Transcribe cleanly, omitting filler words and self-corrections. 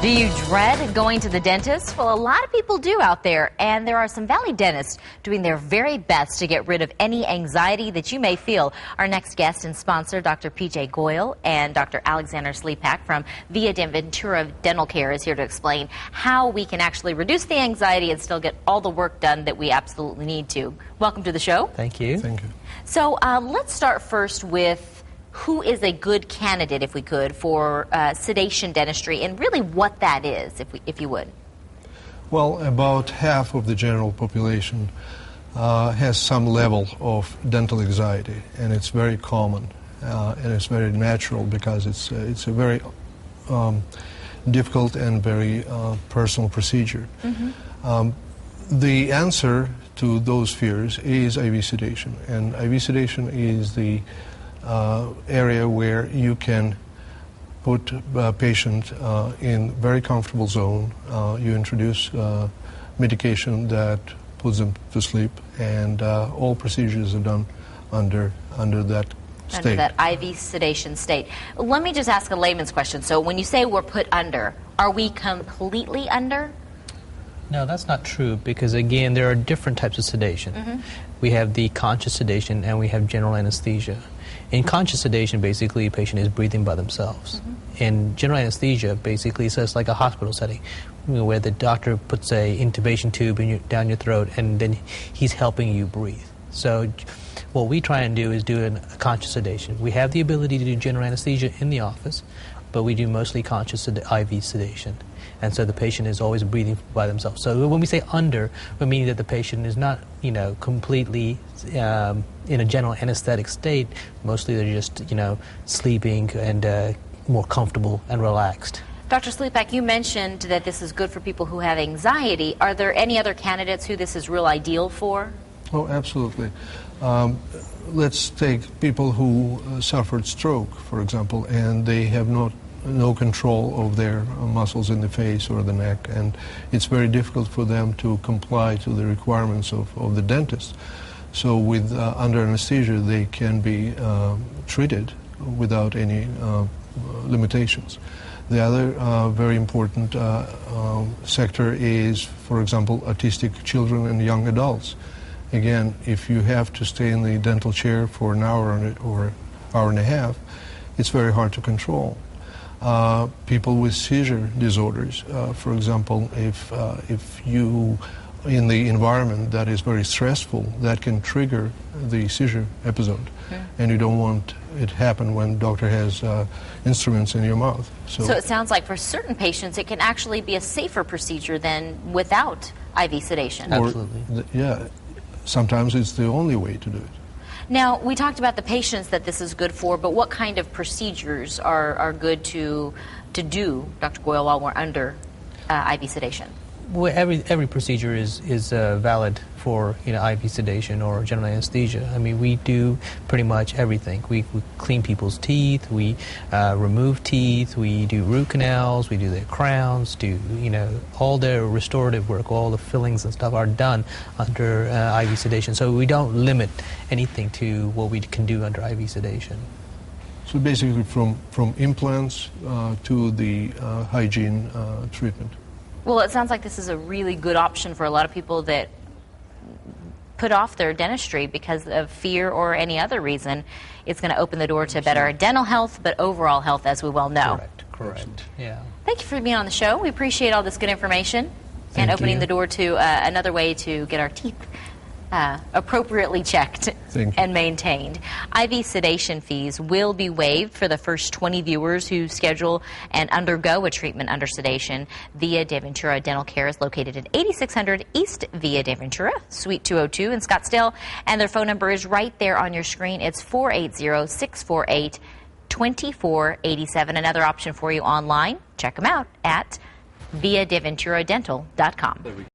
Do you dread going to the dentist? Well, a lot of people do out there, and there are some Valley dentists doing their very best to get rid of any anxiety that you may feel. Our next guest and sponsor, Dr. P.J. Goyle and Dr. Alexander Sleepak from Ventura Dental Care, is here to explain how we can actually reduce the anxiety and still get all the work done that we absolutely need to. Welcome to the show. Thank you. Thank you. So let's start first with who is a good candidate, if we could, for sedation dentistry, and really what that is, if you would. Well, about half of the general population has some level of dental anxiety, and it's very common, and it's very natural because it's a very difficult and very personal procedure. Mm-hmm. The answer to those fears is IV sedation, and IV sedation is the area where you can put a patient in very comfortable zone. You introduce medication that puts them to sleep, and all procedures are done under that state. Under that IV sedation state. Let me just ask a layman's question. So when you say we're put under, are we completely under? No, that's not true, because again, there are different types of sedation. Mm-hmm. We have the conscious sedation and we have general anesthesia. In conscious sedation, basically, a patient is breathing by themselves. Mm-hmm. In general anesthesia, basically, so it's like a hospital setting, where the doctor puts a intubation tube down your throat, and then he's helping you breathe. So what we try and do is do a conscious sedation. We have the ability to do general anesthesia in the office, but we do mostly conscious IV sedation. And so the patient is always breathing by themselves. So when we say under, we mean that the patient is not, completely in a general anesthetic state. Mostly they're just, sleeping and more comfortable and relaxed. Dr. Sleepak, you mentioned that this is good for people who have anxiety. Are there any other candidates who this is real ideal for? Oh, absolutely. Let's take people who suffered stroke, for example, and they have no control of their muscles in the face or the neck, and it's very difficult for them to comply to the requirements of the dentist. So with under anesthesia, they can be treated without any limitations. The other very important sector is, for example, autistic children and young adults. Again, if you have to stay in the dental chair for an hour or hour and a half, it's very hard to control. People with seizure disorders, for example, if you in the environment that is very stressful, that can trigger the seizure episode, and you don't want it to happen when doctor has instruments in your mouth. So it sounds like for certain patients it can actually be a safer procedure than without IV sedation. Absolutely. Yeah, sometimes it's the only way to do it. Now, we talked about the patients that this is good for, but what kind of procedures are good to do, Dr. Goyle, while we're under IV sedation? Well, every procedure is valid for IV sedation or general anesthesia. I mean, we do pretty much everything. We clean people's teeth, we remove teeth, we do root canals, we do their crowns, all their restorative work, all the fillings and stuff are done under IV sedation. So we don't limit anything to what we can do under IV sedation. So basically from implants to the hygiene treatment. Well, it sounds like this is a really good option for a lot of people that put off their dentistry because of fear or any other reason. It's going to open the door to better dental health, but overall health, as we well know. Correct. Yeah. Thank you for being on the show. We appreciate all this good information and Thank opening you. the door to another way to get our teeth appropriately checked and maintained. IV sedation fees will be waived for the first 20 viewers who schedule and undergo a treatment under sedation. Via Ventura Dental Care is located at 8600 East Via Ventura, Suite 202 in Scottsdale, and their phone number is right there on your screen. It's 480-648-2487. Another option for you online. Check them out at viadeventura.dental.com.